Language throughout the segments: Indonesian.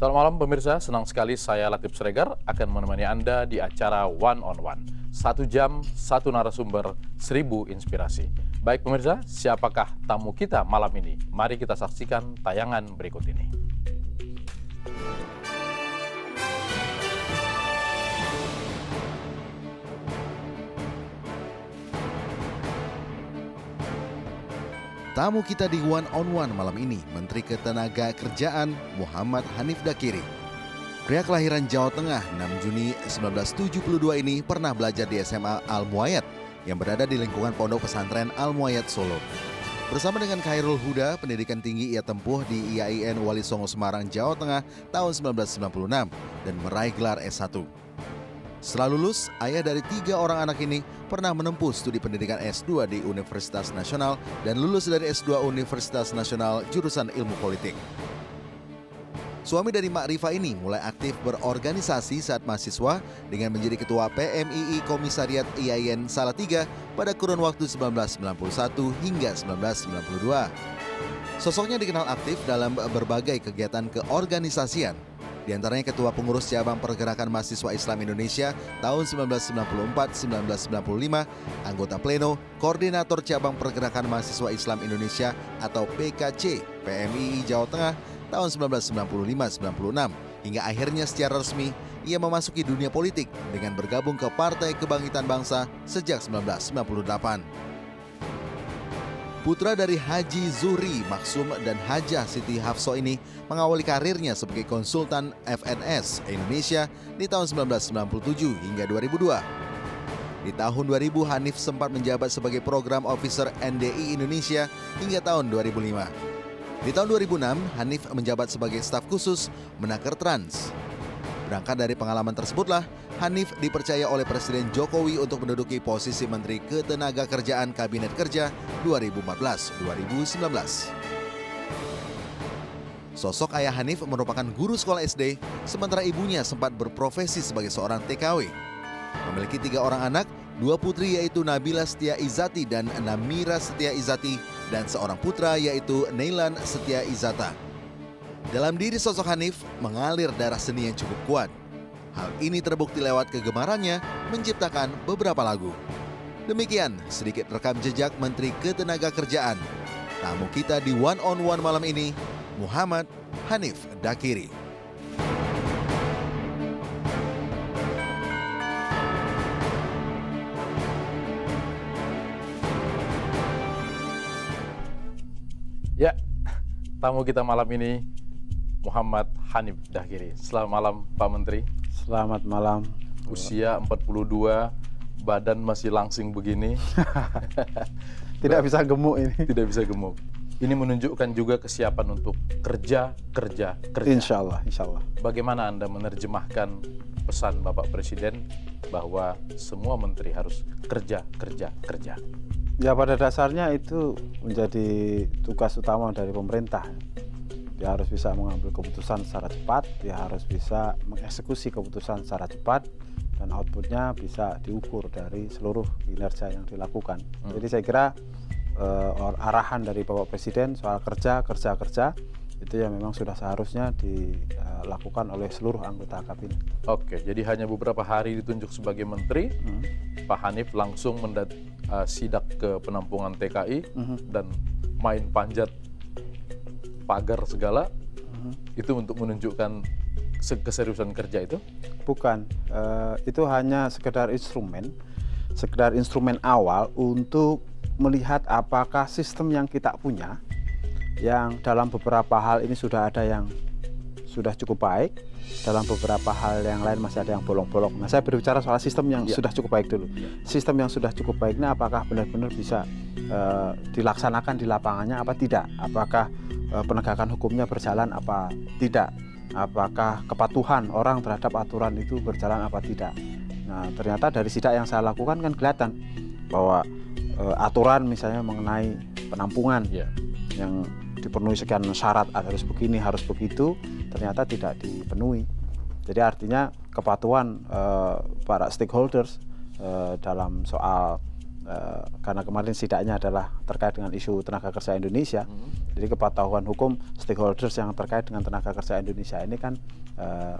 Selamat malam pemirsa, senang sekali saya Latif Sregar akan menemani Anda di acara One on One. 1 jam, 1 narasumber, 1000 inspirasi. Baik pemirsa, siapakah tamu kita malam ini? Mari kita saksikan tayangan berikut ini. Tamu kita di One on One malam ini, Menteri Ketenagakerjaan Muhammad Hanif Dakiri. Pria kelahiran Jawa Tengah 6 Juni 1972 ini pernah belajar di SMA Al-Muayyad yang berada di lingkungan Pondok Pesantren Al-Muayyad Solo. Bersama dengan Khairul Huda, pendidikan tinggi ia tempuh di IAIN Wali Songo Semarang, Jawa Tengah tahun 1996 dan meraih gelar S1. Setelah lulus, ayah dari 3 orang anak ini pernah menempuh studi pendidikan S2 di Universitas Nasional dan lulus dari S2 Universitas Nasional jurusan Ilmu Politik. Suami dari Mak Rifa ini mulai aktif berorganisasi saat mahasiswa dengan menjadi ketua PMII Komisariat IAIN Salatiga pada kurun waktu 1991 hingga 1992. Sosoknya dikenal aktif dalam berbagai kegiatan keorganisasian. Di antaranya Ketua Pengurus Cabang Pergerakan Mahasiswa Islam Indonesia tahun 1994-1995, anggota Pleno, Koordinator Cabang Pergerakan Mahasiswa Islam Indonesia atau PKC PMII Jawa Tengah tahun 1995-96, hingga akhirnya secara resmi ia memasuki dunia politik dengan bergabung ke Partai Kebangkitan Bangsa sejak 1998. Putra dari Haji Zuhri Maksum dan Hajah Siti Hafso ini mengawali karirnya sebagai konsultan FNS Indonesia di tahun 1997 hingga 2002. Di tahun 2000, Hanif sempat menjabat sebagai Program Officer NDI Indonesia hingga tahun 2005. Di tahun 2006, Hanif menjabat sebagai staf khusus Menaker Trans. Berangkat dari pengalaman tersebutlah, Hanif dipercaya oleh Presiden Jokowi untuk menduduki posisi Menteri Ketenagakerjaan Kabinet Kerja 2014-2019. Sosok ayah Hanif merupakan guru sekolah SD, sementara ibunya sempat berprofesi sebagai seorang TKW. Memiliki 3 orang anak, 2 putri yaitu Nabila Setia Izati dan Namira Setia Izati, dan seorang putra yaitu Nailan Setia Izata. Dalam diri sosok Hanif mengalir darah seni yang cukup kuat. Hal ini terbukti lewat kegemarannya menciptakan beberapa lagu. Demikian sedikit rekam jejak Menteri Ketenagakerjaan. Tamu kita di One on One malam ini, Muhammad Hanif Dakiri. Ya, tamu kita malam ini Muhammad Hanif Dakiri. Selamat malam Pak Menteri. Selamat malam. Usia 42, badan masih langsing begini. Tidak bisa gemuk ini. Tidak bisa gemuk. Ini menunjukkan juga kesiapan untuk kerja. Insya Allah. Bagaimana Anda menerjemahkan pesan Bapak Presiden bahwa semua menteri harus kerja? Ya, pada dasarnya itu menjadi tugas utama dari pemerintah. Dia harus bisa mengambil keputusan secara cepat, dia harus bisa mengeksekusi keputusan secara cepat, dan outputnya bisa diukur dari seluruh kinerja yang dilakukan. Jadi saya kira arahan dari Bapak Presiden soal kerja itu yang memang sudah seharusnya dilakukan oleh seluruh anggota kabinet. Oke, jadi hanya beberapa hari ditunjuk sebagai menteri, Pak Hanif langsung sidak ke penampungan TKI dan main panjat pagar segala, itu untuk menunjukkan keseriusan kerja itu? Bukan, itu hanya sekedar instrumen awal untuk melihat apakah sistem yang kita punya, yang dalam beberapa hal ini sudah ada yang sudah cukup baik, dalam beberapa hal yang lain masih ada yang bolong-bolong. Nah, saya berbicara soal sistem yang sudah cukup baik dulu. Sistem yang sudah cukup baiknya apakah benar-benar bisa dilaksanakan di lapangannya apa tidak? Apakah penegakan hukumnya berjalan apa tidak? Apakah kepatuhan orang terhadap aturan itu berjalan apa tidak? Nah, ternyata dari sidak yang saya lakukan kan kelihatan bahwa aturan misalnya mengenai penampungan yang dipenuhi sekian syarat, harus begini, harus begitu, ternyata tidak dipenuhi. Jadi artinya kepatuhan para stakeholders dalam soal karena kemarin sidaknya adalah terkait dengan isu tenaga kerja Indonesia. Jadi kepatuhan hukum stakeholders yang terkait dengan tenaga kerja Indonesia ini kan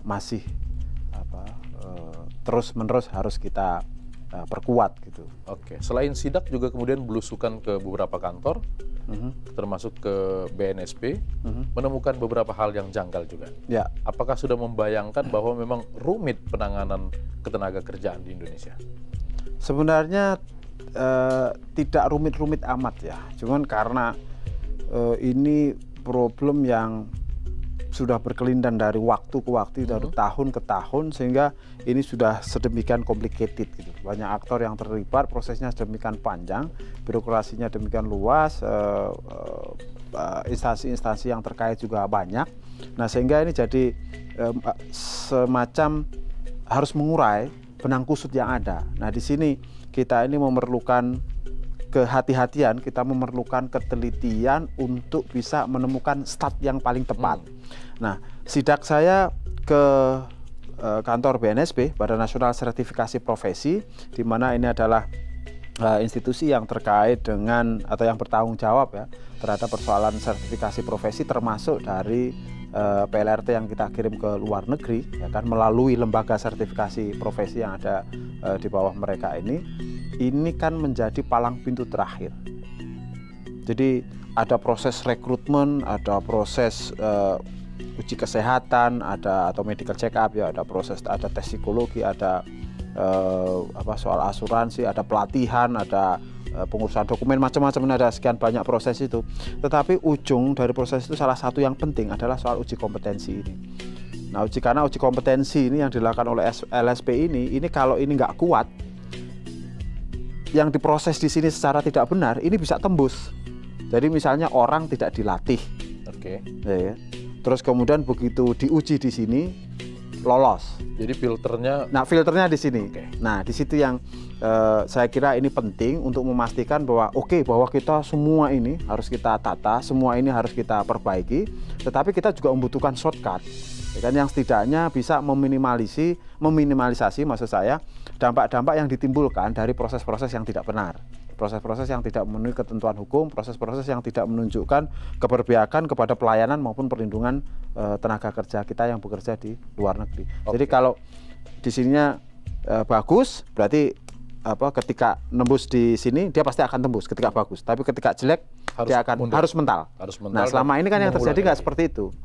masih terus-menerus harus kita perkuat gitu. Oke, selain sidak juga kemudian belusukan ke beberapa kantor, termasuk ke BNSP, menemukan beberapa hal yang janggal juga. Ya, Apakah sudah membayangkan bahwa memang rumit penanganan ketenaga kerjaan di Indonesia? sebenarnya tidak rumit-rumit amat ya. Cuman karena ini problem yang sudah berkelindan dari waktu ke waktu, dari tahun ke tahun, sehingga ini sudah sedemikian complicated gitu. Banyak aktor yang terlibat, prosesnya sedemikian panjang, birokrasinya demikian luas, instansi-instansi yang terkait juga banyak. Nah, sehingga ini jadi semacam harus mengurai benang kusut yang ada. Nah, di sini kita ini memerlukan kehati-hatian, kita memerlukan ketelitian untuk bisa menemukan start yang paling tepat. Nah, sidak saya ke kantor BNSP, Badan Nasional Sertifikasi Profesi, di mana ini adalah institusi yang terkait dengan atau yang bertanggung jawab ya terhadap persoalan sertifikasi profesi, termasuk dari PLRT yang kita kirim ke luar negeri, ya kan, melalui lembaga sertifikasi profesi yang ada di bawah mereka ini kan menjadi palang pintu terakhir. Jadi ada proses rekrutmen, ada proses uji kesehatan, ada atau medical check up ya, ada proses, ada tes psikologi, ada soal asuransi, ada pelatihan, ada pengurusan dokumen, macam-macam, ada sekian banyak proses itu. Tetapi ujung dari proses itu salah satu yang penting adalah soal uji kompetensi ini. Nah, karena uji kompetensi ini yang dilakukan oleh LSP ini kalau ini nggak kuat, yang diproses di sini secara tidak benar, ini bisa tembus. Jadi misalnya orang tidak dilatih, ya. Terus kemudian begitu diuji di sini lolos. Jadi filternya. Nah, filternya di sini. Nah, di situ yang saya kira ini penting untuk memastikan bahwa bahwa kita semua ini harus kita tata, semua ini harus kita perbaiki, tetapi kita juga membutuhkan shortcut, ya kan, yang setidaknya bisa meminimalisasi maksud saya dampak-dampak yang ditimbulkan dari proses-proses yang tidak benar. Proses-proses yang tidak memenuhi ketentuan hukum, proses-proses yang tidak menunjukkan keberpihakan kepada pelayanan maupun perlindungan tenaga kerja kita yang bekerja di luar negeri. Jadi kalau di sininya bagus, berarti ketika nembus di sini dia pasti akan tembus ketika bagus. Tapi ketika jelek dia akan harus mental. Nah, selama ini kan yang terjadi nggak seperti itu.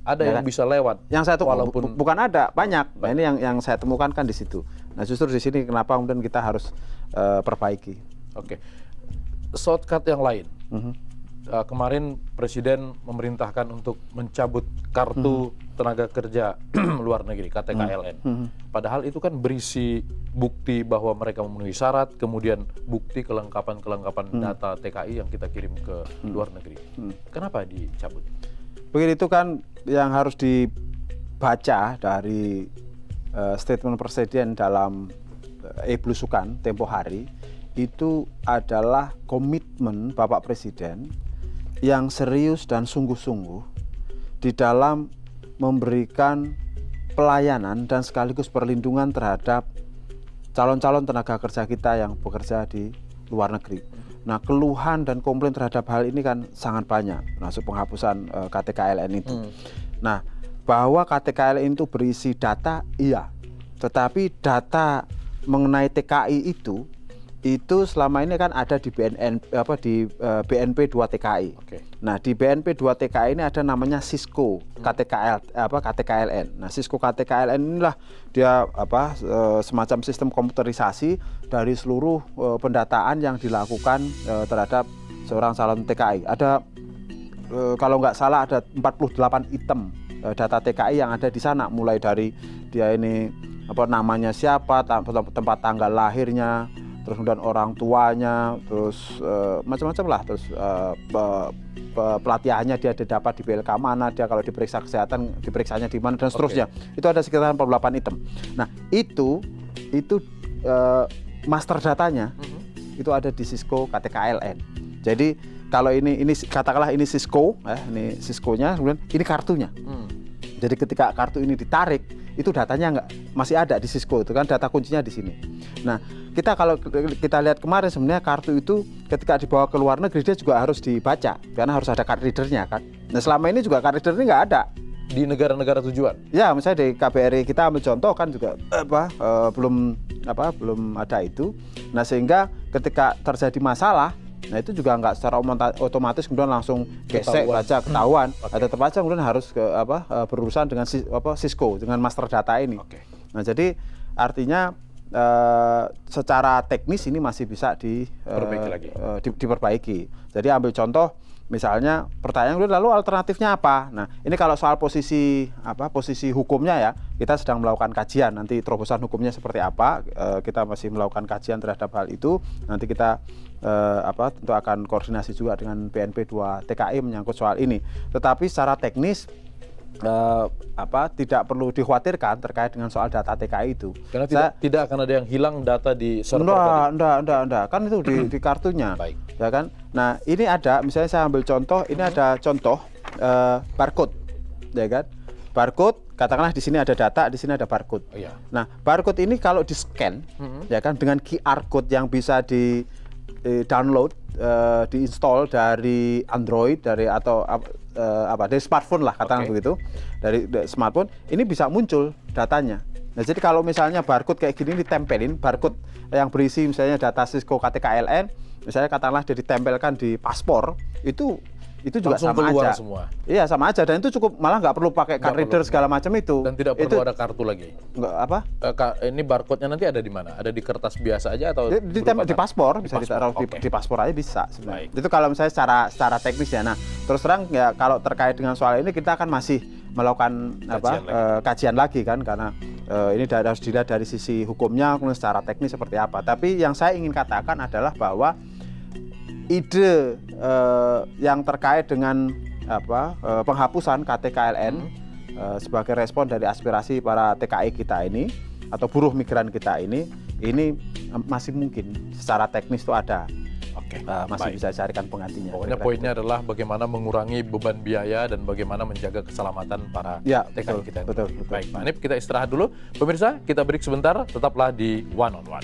Ada yang bisa lewat. Yang saya walaupun bukan ada, banyak. Nah, ini yang saya temukan kan di situ. Nah, justru di sini kenapa kemudian kita harus perbaiki. Shortcut yang lain. Kemarin Presiden memerintahkan untuk mencabut kartu tenaga kerja luar negeri, KTKLN. Padahal itu kan berisi bukti bahwa mereka memenuhi syarat, kemudian bukti kelengkapan data TKI yang kita kirim ke luar negeri. Kenapa dicabut? Begitu kan yang harus dibaca dari statement Presiden dalam e-belusukan tempo hari, itu adalah komitmen Bapak Presiden yang serius dan sungguh-sungguh di dalam memberikan pelayanan dan sekaligus perlindungan terhadap calon-calon tenaga kerja kita yang bekerja di luar negeri. Nah, keluhan dan komplain terhadap hal ini kan sangat banyak, termasuk penghapusan KTKLN itu. Nah, bahwa KTKLN itu berisi data, iya, tetapi data mengenai TKI itu selama ini kan ada di BNP 2 TKI. Nah, di BNP 2 TKI ini ada namanya Cisco KTKLN. Nah, Cisco KTKLN inilah dia semacam sistem komputerisasi dari seluruh pendataan yang dilakukan terhadap seorang calon TKI. Ada kalau nggak salah ada 48 item data TKI yang ada di sana, mulai dari dia ini namanya siapa, tempat tanggal lahirnya, terus kemudian orang tuanya, terus macam-macam lah, terus pelatihannya dia dapat di BLK mana, dia kalau diperiksa kesehatan diperiksanya di mana, dan seterusnya. Itu ada sekitar 48 item. Nah, itu master datanya itu ada di Cisco KTKLN. Jadi kalau ini katakanlah ini Cisco, ini Cisco-nya, kemudian ini kartunya. Jadi ketika kartu ini ditarik, itu datanya masih ada di Cisco, itu kan data kuncinya di sini. Nah, kalau kita lihat kemarin sebenarnya kartu itu ketika dibawa ke luar negeri dia juga harus dibaca karena harus ada card readernya kan. Nah, selama ini juga card reader ini nggak ada di negara-negara tujuan. Ya, misalnya di KBRI kita ambil contoh kan juga belum ada itu. Nah, sehingga ketika terjadi masalah, nah itu juga nggak secara otomatis kemudian langsung gesek baca ketahuan. Tetap aja kemudian harus berurusan dengan Cisco dengan master data ini. Nah, jadi artinya secara teknis ini masih bisa diperbaiki. Jadi ambil contoh misalnya pertanyaan lalu alternatifnya apa? Nah, ini kalau soal posisi hukumnya ya, kita sedang melakukan kajian. Nanti terobosan hukumnya seperti apa? Kita masih melakukan kajian terhadap hal itu. Nanti kita tentu akan koordinasi juga dengan BNP 2 TKI menyangkut soal ini. Tetapi secara teknis tidak perlu dikhawatirkan terkait dengan soal data TKI itu. Karena tidak akan ada yang hilang data di server Enggak. Kan itu di kartunya. Baik. Ya kan? Nah, ini ada, misalnya saya ambil contoh, ini ada contoh barcode. Ya kan? Barcode, katakanlah di sini ada data, di sini ada barcode. Oh, iya. Nah, barcode ini kalau di-scan, ya kan, dengan QR code yang bisa di-download, di-install dari Android, dari smartphone lah, katakan begitu, dari smartphone, ini bisa muncul datanya. Nah, jadi kalau misalnya barcode kayak gini ditempelin, barcode yang berisi misalnya data Cisco KTKLN, misalnya katakanlah dia ditempelkan di paspor, itu juga langsung sama aja. Semua. Iya, sama aja, dan itu cukup, malah nggak perlu pakai card reader segala macam itu. Dan tidak perlu ada kartu lagi. Nggak apa? Ini barcode-nya nanti ada di mana? Ada di kertas biasa aja atau di paspor, bisa ditaruh di paspor aja bisa sebenarnya. Itu kalau misalnya secara teknis ya. Nah, terus terang ya kalau terkait dengan soal ini kita akan masih melakukan kajian lagi kan, karena ini harus dilihat dari sisi hukumnya, kemudian secara teknis seperti apa. Tapi yang saya ingin katakan adalah bahwa ide yang terkait dengan penghapusan KTKLN sebagai respon dari aspirasi para TKI kita ini atau buruh migran kita ini masih mungkin secara teknis itu ada. Masih bisa carikan penggantinya. Pokoknya poinnya adalah bagaimana mengurangi beban biaya dan bagaimana menjaga keselamatan para TKI kita. Betul. Baik, Pak Hanif, kita istirahat dulu. Pemirsa, kita break sebentar, tetaplah di One on One.